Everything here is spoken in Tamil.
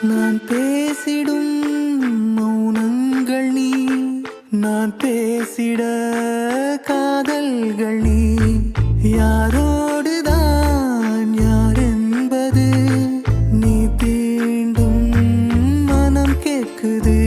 நான் பேசிடும் மௌனங்கள் நீ, நான் பேசிட காதல்கள் நீ. யாரோடுதான் யார் என்பது நீ தீண்டும் மனம் கேட்குது.